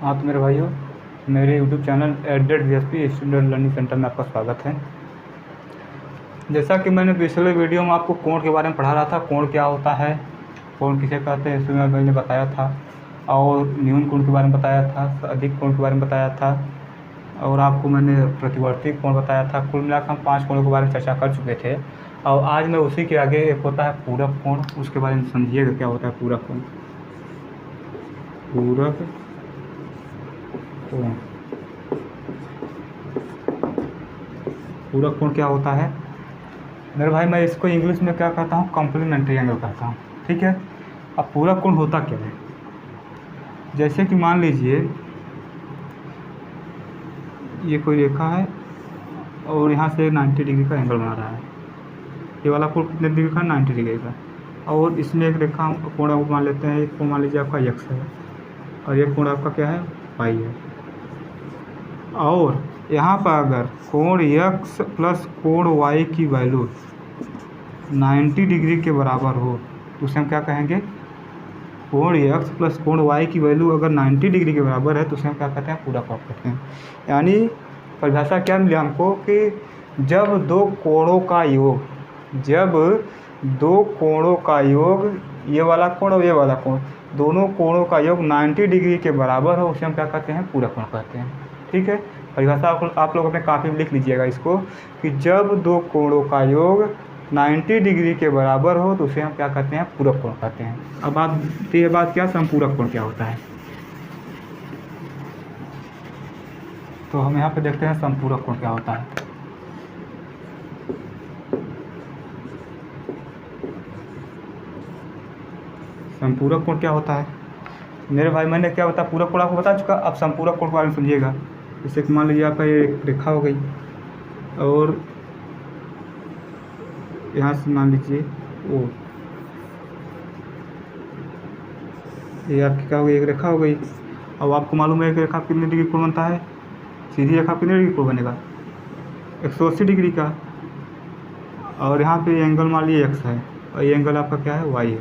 हाँ तो मेरे भाइयों, मेरे YouTube channel @DSP student learning centre में आपका स्वागत है। जैसा कि मैंने पिछले वीडियो में आपको कोण के बारे में पढ़ा रहा था, कोण क्या होता है, कोण किसे कहते हैं, इसमें मैंने बताया था। और न्यून कोण के बारे में बताया था, अधिक कोण के बारे में बताया था, और आपको मैंने प्रतिवर्ती कोण बताया था। कुल मिलाकर हम 5 कोणों के बारे में चर्चा कर चुके थे। और आज मैं उसी के आगे एक होता है पूरक कोण, उसके बारे में समझिएगा क्या होता है पूरक कोण। पूरक कोण, पूरक कोण क्या होता है मेरे भाई? मैं इसको इंग्लिश में क्या कहता हूँ, कॉम्प्लीमेंट्री एंगल कहता हूँ। ठीक है। अब पूरक कोण होता क्या है? जैसे कि मान लीजिए ये कोई रेखा है और यहाँ से 90 डिग्री का एंगल बना रहा है। ये वाला कोण कितने डिग्री का? 90 डिग्री का। और इसमें एक रेखा कोण मान लेते हैं, एक कोण मान लीजिए आपका x है और एक कोण आपका क्या है, y है। और यहाँ पर अगर कोण x प्लस कोण y की वैल्यू 90 डिग्री के बराबर हो तो उसे हम क्या कहेंगे? कोण x प्लस कोण y की वैल्यू अगर 90 डिग्री के बराबर है तो उसे हम क्या कहते हैं? पूरक कोण कहते हैं। यानी परिभाषा क्या मिली हमको कि जब दो कोणों का योग, ये वाला कोण और ये वाला कोण, दोनों कोणों का योग 90 डिग्री के बराबर हो उसे हम क्या कहते हैं? पूरक कोण कहते हैं। ठीक है। परिभाषा आप लोग अपने कापी में लिख लीजिएगा इसको कि जब दो कोणों का योग 90 डिग्री के बराबर हो तो उसे हम क्या कहते हैं? पूरक कोण कहते हैं। अब बात क्या, समपूरक कोण क्या होता है? तो हम यहाँ पे देखते हैं समपूरक कोण क्या होता है। समपूरक कोण क्या होता है मेरे भाई? मैंने क्या बता, पूरक कोण आपको बता चुका। अब समपूरक कोण के बारे में समझिएगा। जैसे कि मान लीजिए आपका ये रेखा हो गई और यहाँ से मान लीजिए ओ, ये आपकी क्या हो गई, एक रेखा हो गई। अब आपको मालूम है एक रेखा कितने डिग्री कोण बनता है? सीधी रेखा कितने डिग्री कोण बनेगा? 180 डिग्री का। और यहाँ पे एंगल मान लीजिए x है और ये एंगल आपका क्या है, y है।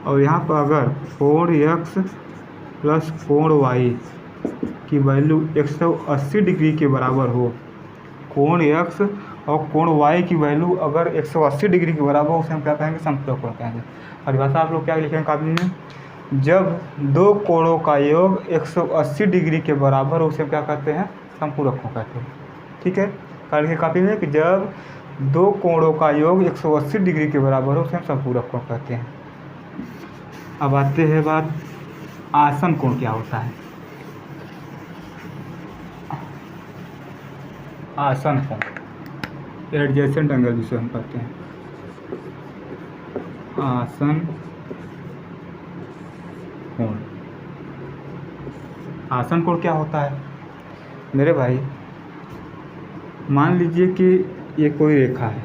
और यहाँ पर अगर कोण x प्लस कोण y की वैल्यू 180 डिग्री के बराबर हो, कोण x और कोण y की वैल्यू अगर 180 डिग्री के बराबर हो उसे हम क्या कहेंगे? समपूरक कोण कहेंगे। परिभाषा आप लोग क्या लिखेंगे कापी में? जब दो कोणों का योग 180 डिग्री के बराबर हो उसे हम क्या कहते हैं? समपूरक कोण कहते हैं। ठीक है। कल के कापी में कि जब दो कोणों का योग 180 डिग्री के बराबर हो उसे हम समपूरक कोण कहते हैं। अब आते हैं बात, आसन कोण क्या होता है? आसन कोण, एडजेसेंट एंगल जिसे हम कहते हैं, आसन कोण। आसन कोण क्या होता है मेरे भाई? मान लीजिए कि ये कोई रेखा है,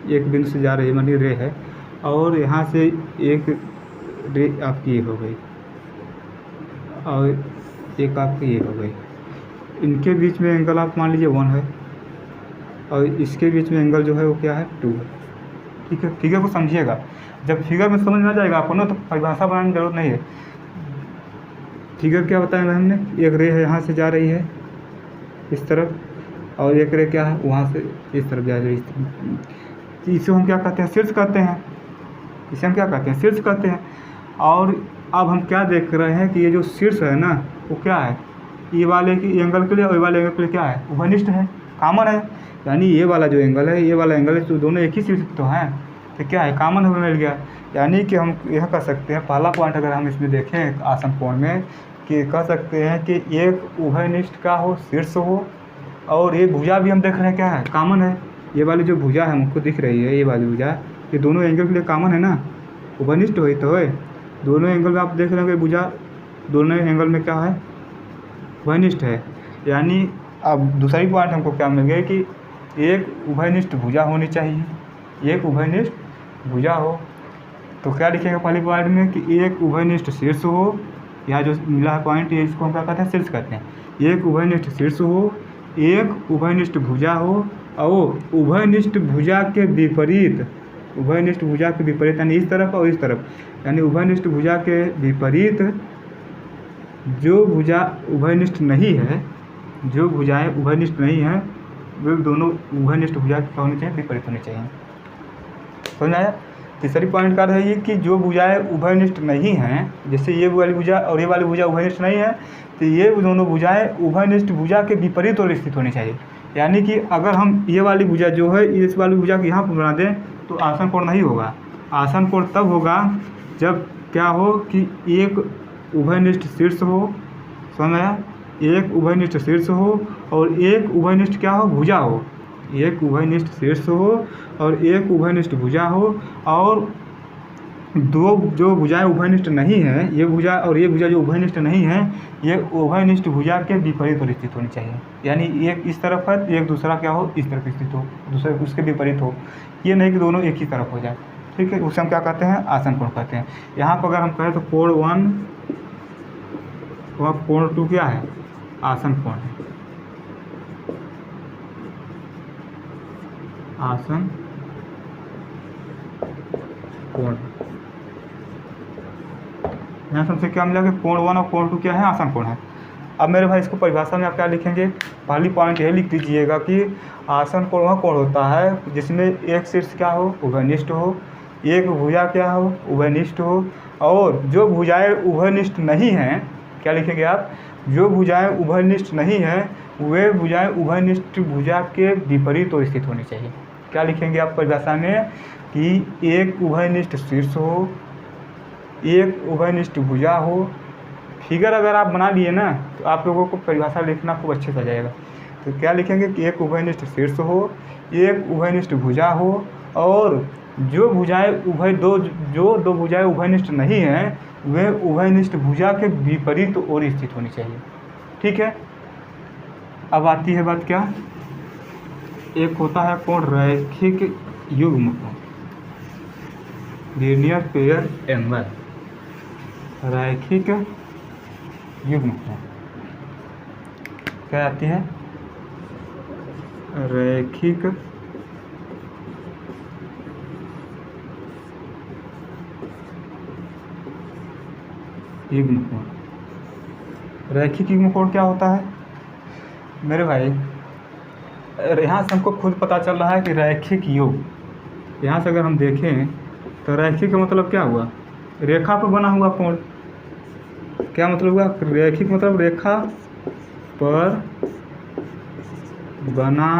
एक बिंदु से जा रही है, मानिए रे है, और यहाँ से एक रे आपकी ये हो गई और एक आपकी ये हो गई। इनके बीच में एंगल आप मान लीजिए 1 है और इसके बीच में एंगल जो है वो क्या है, 2 है। ठीक है। फिगर को समझिएगा। जब फिगर में समझ में आ जाएगा आपको ना तो परिभाषा बनाने की जरूरत नहीं है। फिगर क्या बताया हमने? एक रे है यहाँ से जा रही है इस तरफ, और एक रे क्या है वहाँ से इस तरफ जा रही है। इसे हम क्या कहते हैं? शीर्ष कहते हैं। इसे हम क्या कहते हैं? शीर्ष कहते हैं। और अब हम क्या देख रहे हैं कि ये जो शीर्ष है ना वो क्या है, ये वाले की एंगल के लिए और ये वाले एंगल के लिए क्या है, उभयनिष्ठ है, कॉमन है। यानी ये वाला जो एंगल है, ये वाला एंगल है, तो दोनों एक ही शीर्ष तो हैं, तो क्या है, कॉमन हमें मिल गया। यानी कि हम यह कह सकते हैं, पहला पॉइंट अगर हम इसमें देखें आसन कोण में, कि कह सकते हैं कि एक उभयनिष्ठ का हो, शीर्ष हो, और ये भुजा भी हम देख रहे हैं क्या है, कॉमन है। ये वाली जो भुजा है हमको दिख रही है, ये वाली भुजा, ये दोनों एंगल के लिए कॉमन है ना, उभयनिष्ठ हुई तो है। दोनों एंगल में आप देख रहे हैं कि भुजा दोनों एंगल में क्या है, उभयनिष्ठ है। यानी अब दूसरी पॉइंट हमको क्या मिल गई कि एक उभयनिष्ठ भुजा होनी चाहिए, एक उभयनिष्ठ भुजा हो। तो क्या लिखेगा पहली पॉइंट में कि एक उभयनिष्ठ शीर्ष हो, यहाँ जो मिला है पॉइंट, ये इसको हम क्या कहते हैं, शीर्ष कहते हैं। एक उभयनिष्ठ शीर्ष हो, एक उभयनिष्ठ भुजा हो, और उभयनिष्ठ भुजा के विपरीत, उभयनिष्ठ भुजा के विपरीत यानी इस तरफ और इस तरफ, यानी उभयनिष्ठ भुजा के विपरीत जो भुजा उभयनिष्ठ नहीं है, जो भुजाएं उभयनिष्ठ नहीं हैं वे दोनों उभयनिष्ठ भुजा क्या होनी चाहिए, विपरीत होनी चाहिए। समझ आया। तीसरी पॉइंट का है ये कि जो भुजाएं उभयनिष्ठ नहीं हैं, जैसे ये वाली भुजा और ये वाली भुजा उभयनिष्ठ नहीं है, तो ये दोनों भुजाएं उभयनिष्ठ भुजा के विपरीत और स्थित होनी चाहिए। यानी कि अगर हम ये वाली भुजा जो है इस वाली भुजा को यहाँ पर बना दें तो आसन कोण नहीं होगा। आसन कोण तब होगा जब क्या हो कि एक उभयनिष्ठ शीर्ष हो, समझ आया, एक उभयनिष्ठ शीर्ष हो और एक उभयनिष्ठ क्या हो, भुजा हो। एक उभयनिष्ठ शीर्ष हो और एक उभयनिष्ठ भुजा हो, और दो जो भुजाएं उभयनिष्ठ नहीं हैं, ये भुजा और ये भुजा जो उभयनिष्ठ नहीं है, ये उभयनिष्ठ भुजा के विपरीत और स्थित होनी चाहिए। यानी एक इस तरफ है, एक दूसरा क्या हो, इस तरफ स्थित हो, दूसरे उसके विपरीत हो। ये नहीं कि दोनों एक ही तरफ हो जाए। ठीक है, उसे हम क्या कहते हैं, आसन कोण कहते हैं। यहाँ पर अगर हम कहें तो कोण 1 और कोण 2 क्या है, आसन कोण है। आसन कोण, यहाँ सबसे क्या मिला कि कोण 1 और कोण 2 क्या है, आसन कोण है। अब मेरे भाई इसको परिभाषा में आप क्या लिखेंगे, पहली पॉइंट यही लिख दीजिएगा कि आसन कोण वह कोण होता है जिसमें एक शीर्ष क्या हो, उभयनिष्ठ हो, एक भुजा क्या हो, उभयनिष्ठ हो, और जो भुजाएं उभयनिष्ठ नहीं हैं, क्या लिखेंगे आप, जो भुजाएं उभयनिष्ठ नहीं हैं वे भुजाएं उभयनिष्ठ भुजा के विपरीत और स्थित होनी चाहिए। क्या लिखेंगे आप परिभाषा में कि एक उभयनिष्ठ शीर्ष हो, एक उभयनिष्ठ भुजा हो। फिगर अगर आप बना लिए ना तो आप लोगों को परिभाषा लिखना खूब अच्छे से आ जाएगा। तो क्या लिखेंगे कि एक उभयनिष्ठ शीर्ष हो, एक उभयनिष्ठ भुजा हो, और जो भुजाएं दो भुजाएं उभयनिष्ठ नहीं हैं वे उभयनिष्ठ भुजा के विपरीत और स्थित होनी चाहिए। ठीक है। अब आती है बात क्या, एक होता है कोण रैखिक युग्म कोण, लीनियर पेयर एंगल, रैखिक युग्म कोण क्या आती है, रैखिक युग्म कोण। रैखिक युग्म कोण क्या होता है मेरे भाई, यहाँ से हमको खुद पता चल रहा है कि रैखिक योग, यहाँ से अगर हम देखें तो रैखिक का मतलब क्या हुआ, रेखा पर बना हुआ कोण। क्या मतलब हुआ, रैखिक मतलब रेखा पर बना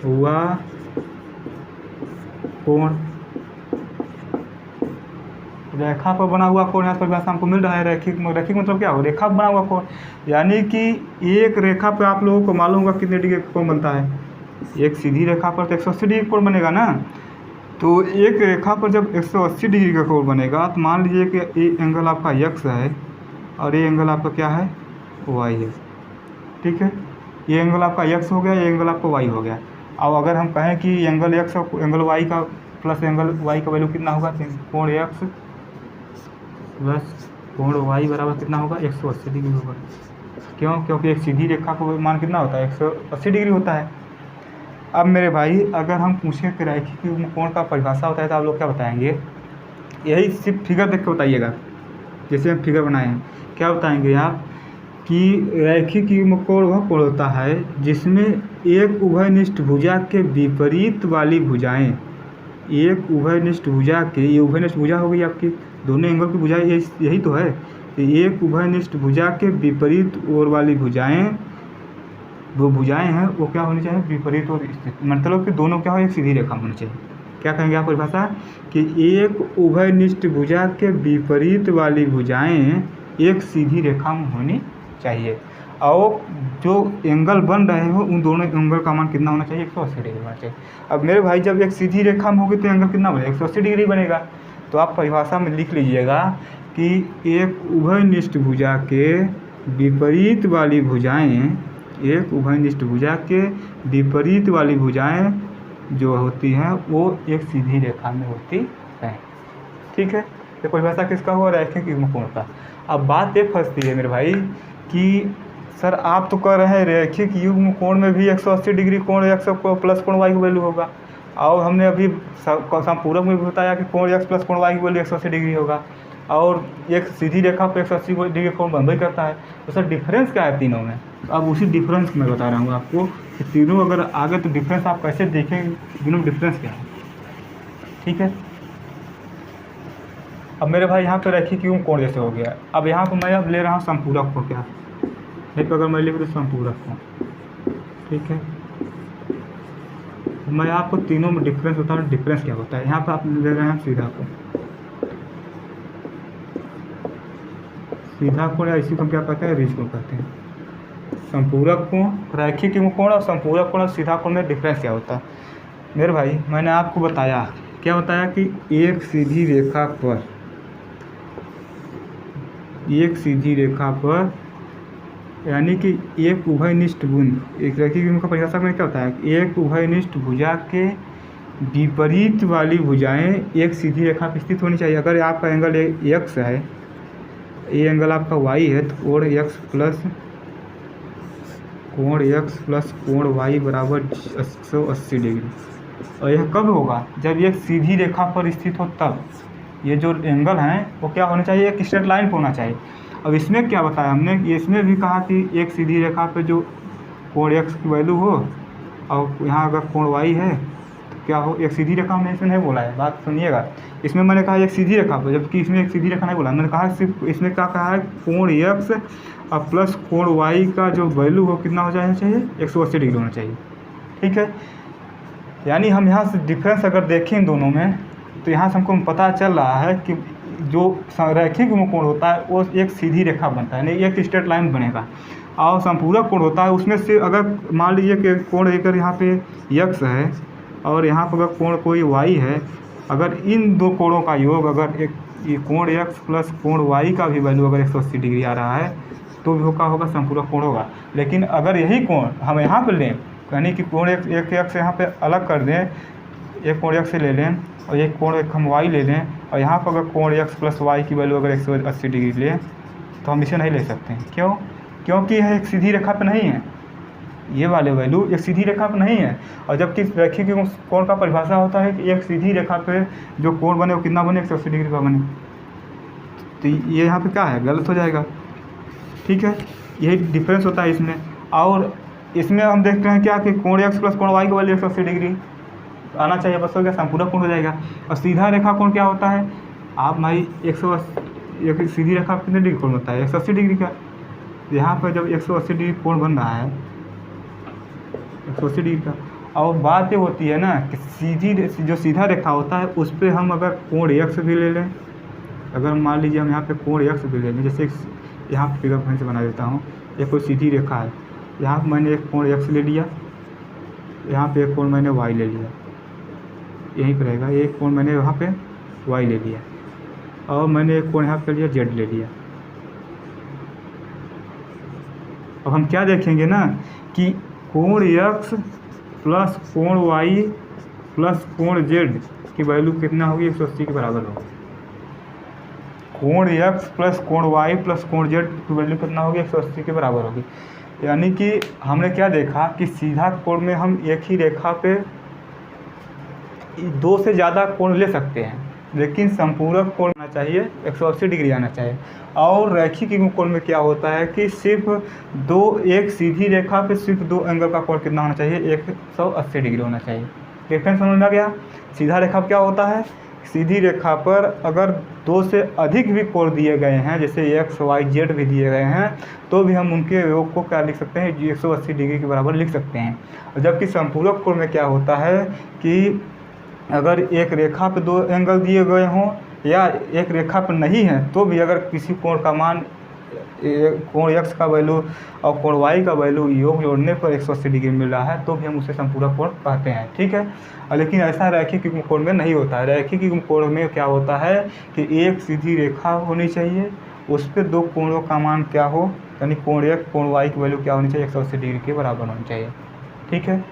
हुआ कोण, रेखा पर बना हुआ कोण। यहाँ पर परिभाषा हमको मिल रहा है रैखिक मतलब क्या हो, रेखा पर बना हुआ कोण। यानी कि एक रेखा पर आप लोगों को मालूम होगा कितने डिग्री का कोण बनता है, एक सीधी रेखा पर तो 180 डिग्री कोण बनेगा ना। तो एक रेखा पर जब 180 डिग्री का कोण बनेगा तो मान लीजिए कि ये एंगल आपका x है और ये एंगल आपका क्या है, y है। ठीक है, ये एंगल आपका x हो गया, ये एंगल आपका y हो गया। अब अगर हम कहें कि एंगल x और एंगल y का प्लस एंगल y का वैल्यू कितना होगा, कोण x प्लस कोण y बराबर कितना होगा, 180 डिग्री होगा। क्यों, क्योंकि एक सीधी रेखा का मान कितना होता है, 180 डिग्री होता है। अब मेरे भाई अगर हम पूछें कि रैखिक युग्म कोण का परिभाषा होता है तो आप लोग क्या बताएंगे, यही सिर्फ फिगर देख के बताइएगा। जैसे हम फिगर बनाए हैं, क्या बताएंगे आप कि रैखिक युग्म कोण वह कोण होता है जिसमें एक उभयनिष्ठ भुजा के विपरीत वाली भुजाएं, एक उभयनिष्ठ भुजा के, ये उभयनिष्ठ भुजा हो गई आपकी, दोनों एंगल की भुजाएं यही तो है। तो एक उभयनिष्ठ भुजा के विपरीत ओर वाली भुजाएं, वो भुजाएं हैं वो क्या होनी चाहिए, विपरीत और स्थित, मतलब कि दोनों क्या हो, एक सीधी रेखा होनी चाहिए। क्या कहेंगे आप परिभाषा कि एक उभयनिष्ठ भुजा के विपरीत वाली भुजाएं एक सीधी रेखा में होनी चाहिए, और जो एंगल बन रहे हो उन दोनों एंगल का मान कितना होना चाहिए, 180 डिग्री होना चाहिए। अब मेरे भाई जब एक सीधी रेखा में होगी तो एंगल कितना बनेगा, 180 डिग्री बनेगा। तो आप परिभाषा में लिख लीजिएगा कि एक उभयनिष्ठ भुजा के विपरीत वाली भुजाएं, एक उभयनिष्ठ भुजा के विपरीत वाली भुजाएं जो होती हैं वो एक सीधी रेखा में होती हैं। ठीक है, तो परिभाषा किसका हुआ, रैखिक युग्म कोण का। अब बात ये फंसती है मेरे भाई कि सर आप तो कह रहे हैं रैखिक युग्म कोण में भी 180 डिग्री कोण x प्लस कोण y की वैल्यू होगा, और हमने अभी संपूरक में भी बताया कि कोण x प्लस कोण y की वैल्यू 180 डिग्री होगा। और एक सीधी रेखा पर 180 डिग्री कोण बनबे करता है। तो सर डिफरेंस क्या है तीनों में? अब उसी डिफरेंस मैं बता रहा हूँ आपको कि तीनों अगर आगे तो डिफरेंस आप कैसे देखें, तीनों डिफरेंस क्या है। ठीक है, अब मेरे भाई यहाँ पे रैखिक युग्म कोण जैसे हो गया। अब यहाँ पर मैं अब ले रहा हूँ संपूरक कोण। क्या है, अगर मैं लिख दूँ संपूरक कोण, ठीक है, मैं आपको तीनों में डिफरेंस बता रहा हूँ। डिफरेंस क्या होता है, यहाँ पर आप ले रहे हैं सीधा कोण। सीधा कोण या इसी को हम क्या कहते हैं, रीज कोण कहते हैं। संपूरक कोण, रैखिक युग्म कोण और संपूरक कोण और सीधा कोण में डिफरेंस क्या होता है मेरे भाई? मैंने आपको बताया, क्या बताया कि एक सीधी रेखा पर, एक सीधी रेखा पर यानी कि एक उभयनिष्ठ भुज, एक रैखिक युग्म का परिभाषा में क्या होता है, एक उभयनिष्ठ भुजा के विपरीत वाली भुजाएं एक सीधी रेखा पर स्थित होनी चाहिए। अगर आपका एंगल एक्स है, ये एंगल आपका वाई है, तो कोण एक्स प्लस कोण वाई बराबर 180 डिग्री। और यह कब होगा, जब एक सीधी रेखा पर स्थित हो तब। ये जो एंगल हैं वो क्या होना चाहिए, एक स्ट्रेट लाइन पर होना चाहिए। अब इसमें क्या बताया हमने, इसमें भी कहा कि एक सीधी रेखा पे जो कोण एक्स की वैल्यू हो और यहाँ अगर कोण वाई है तो क्या हो, एक सीधी रेखा हमने इसमें नहीं बोला है, बात सुनिएगा। इसमें मैंने कहा एक सीधी रेखा पर, जबकि इसमें एक सीधी रेखा नहीं बोला। मैंने कहा सिर्फ इसमें क्या कहा है, कोण एक्स और प्लस कोण वाई का जो वैल्यू हो कितना हो जाना चाहिए, 180 डिग्री होना चाहिए। ठीक है, यानी हम यहाँ से डिफरेंस अगर देखें इन दोनों में तो यहाँ से हमको पता चल रहा है कि जो रैखिक कोण होता है वो एक सीधी रेखा बनता है, नहीं एक स्ट्रेट लाइन बनेगा। और संपूरक कोण होता है उसमें से अगर मान लीजिए कि कोण अगर यहाँ पे x है और यहाँ पर अगर कोण कोई y है, अगर इन दो कोणों का योग, अगर एक ये कोण x प्लस कोण y का भी वैल्यू अगर 180 डिग्री आ रहा है तो भी होगा संपूरक कोण होगा। लेकिन अगर यही कोण हम यहाँ पर लें, यानी कि कोण एक x यहाँ पे अलग कर दें, एक कोण x से ले लें और एक कोण एक हम y ले लें, और यहाँ पर अगर कोण x प्लस वाई की वैल्यू अगर 180 डिग्री लें तो हम इसे नहीं ले सकते हैं। क्यों? क्योंकि यह एक सीधी रेखा पर नहीं है, ये वाले वैल्यू एक सीधी रेखा पर नहीं है। और जबकि रैखिक कोण का परिभाषा होता है कि एक सीधी रेखा पे जो कोण बने वो कितना बने, 180 डिग्री का बने। तो ये यहाँ पे क्या है, गलत हो जाएगा। ठीक है, यही डिफरेंस होता है इसमें। और इसमें हम देखते हैं क्या कि कोण x प्लस कोण y की वैल्यू 180 डिग्री आना चाहिए, बस हो गया, संपूरक कोण हो जाएगा। और सीधा रेखा कोण क्या होता है, आप भाई 180, एक सीधी रेखा कितने डिग्री कोण होता है, 180 डिग्री का। यहाँ पर जब 180 डिग्री कोण बन रहा है, 180 डिग्री का, और बात ये होती है ना कि सीधी जो सीधा रेखा होता है उस पर हम अगर कोण x भी ले लें, अगर मान लीजिए हम यहाँ पे कोण x भी ले लें, जैसे यहाँ पर फिगर फिर से बना देता हूँ, ये कोई सीधी रेखा है, यहाँ पर मैंने एक कोण x ले लिया, यहाँ पे एक कोण मैंने y ले लिया, यहीं पर रहेगा, एक कोण मैंने वहाँ पे y ले लिया, और मैंने एक कोण यहाँ पे लिया z ले लिया। अब हम क्या देखेंगे ना कि कोण x प्लस कोण y प्लस कोण z की वैल्यू कितना होगी, 180 के बराबर होगी। कोण x प्लस कोण y प्लस कोण z की वैल्यू कितना होगी, 180 के बराबर होगी। यानी कि हमने क्या देखा कि सीधा कोण में हम एक ही रेखा पे दो से ज़्यादा कोण ले सकते हैं, लेकिन संपूरक कोण आना चाहिए 180 डिग्री आना चाहिए। और रैखिक युग्म कोण में क्या होता है कि सिर्फ एक सीधी रेखा पे सिर्फ दो एंगल का कोण कितना होना चाहिए, 180 डिग्री होना चाहिए। डिफरेंस समझ में आ गया। सीधा रेखा क्या होता है, सीधी रेखा पर अगर दो से अधिक भी कोण दिए गए हैं, जैसे x y z भी दिए गए हैं, तो भी हम उनके योग को क्या लिख सकते हैं, 180 डिग्री के बराबर लिख सकते हैं। और जबकि संपूरक कोण में क्या होता है कि अगर एक रेखा पे दो एंगल दिए गए हों या एक रेखा पर नहीं है, तो भी अगर किसी कोण का मान कोण x का वैल्यू और कोण y का वैल्यू योग जोड़ने पर 180 डिग्री मिल रहा है, तो भी हम उसे संपूरक कोण कहते हैं। ठीक है, लेकिन ऐसा रैखिक युग्म कोण में नहीं होता है। रैखिक युग्म कोण में क्या होता है कि एक सीधी रेखा होनी चाहिए, उस पर दो कोणों का मान क्या हो, यानी कोण x कोण y की वैल्यू क्या होनी चाहिए, 180 डिग्री के बराबर होनी चाहिए। ठीक है,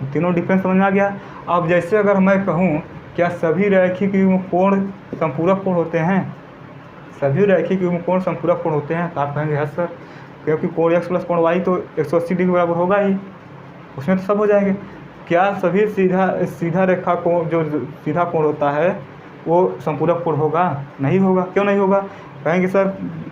तीनों डिफरेंस समझ में आ गया। अब जैसे अगर मैं कहूँ क्या सभी रैखिक युग्म कोण संपूरक कोण होते हैं, सभी रैखिक युग्म कोण संपूरक कोण होते हैं, तो आप कहेंगे हाँ सर, क्योंकि कोण x प्लस कोण y तो 180 डिग्री के बराबर होगा ही, उसमें तो सब हो जाएंगे। क्या सभी सीधा रेखा कोण जो सीधा कोण होता है वो संपूरक कोण होगा? नहीं होगा। क्यों नहीं होगा? कहेंगे सर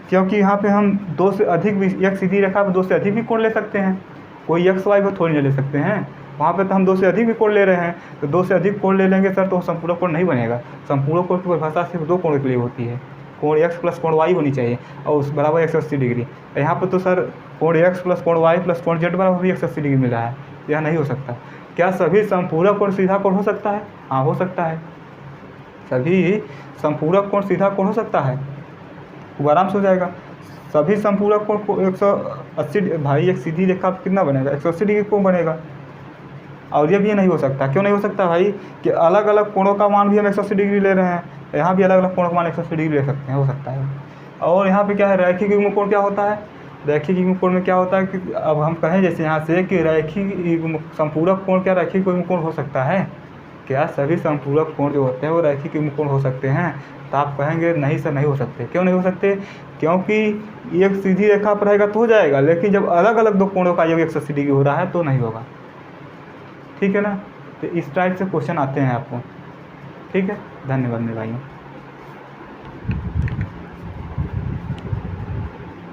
क्योंकि यहाँ पे हम दो से अधिक भी, एक सीधी रेखा पर दो से अधिक भी कोण ले सकते हैं, कोई एक्स वाई को थोड़ी ना ले सकते हैं। वहाँ पे तो हम दो से अधिक भी कोण ले रहे हैं, तो दो से अधिक कोण ले लेंगे सर तो संपूरक कोण नहीं बनेगा। संपूरक कोण की परिभाषा सिर्फ दो कोणों के लिए होती है, कोण एक्स प्लस कोण वाई होनी चाहिए और उस बराबर 180 डिग्री। यहाँ पर तो सर कोण एक्स प्लस कोण वाई प्लस कोण जेड बराबर भी 180 डिग्री मिल रहा है, यह नहीं हो सकता। क्या सभी संपूरक कोण सीधा कोण हो सकता है? हाँ हो सकता है, सभी संपूरक कोण सीधा कोण हो सकता है, वो आराम से हो जाएगा। सभी संपूरक कोण को 180 भाई एक सीधी रेखा कितना बनेगा? 180 डिग्री कोण बनेगा। और ये भी नहीं हो सकता। क्यों नहीं हो सकता भाई? कि अलग अलग कोणों का मान भी हम 180 डिग्री ले रहे हैं, यहाँ भी अलग अलग कोणों का मान 180 डिग्री ले सकते हैं, हो सकता है। और यहाँ पे क्या है, रैखिक युग्म कोण क्या होता है? रैखिक युग्म कोण में क्या होता है कि अब हम कहें जैसे यहाँ से कि रैखिक युग्म संपूरक कोण, क्या रैखिक युग्म कोण हो सकता है? क्या सभी संपूरक कोण जो होते हैं वो रैखिक युग्म कोण हो सकते हैं? तो आप कहेंगे नहीं सर नहीं हो सकते। क्यों नहीं हो सकते? क्योंकि एक सीधी रेखा पर रहेगा तो हो जाएगा, लेकिन जब अलग अलग दो कोणों का योग 180 डिग्री हो रहा है तो नहीं होगा। ठीक है ना? तो इस टाइप से क्वेश्चन आते हैं आपको। ठीक है, धन्यवाद मेरे भाइयों।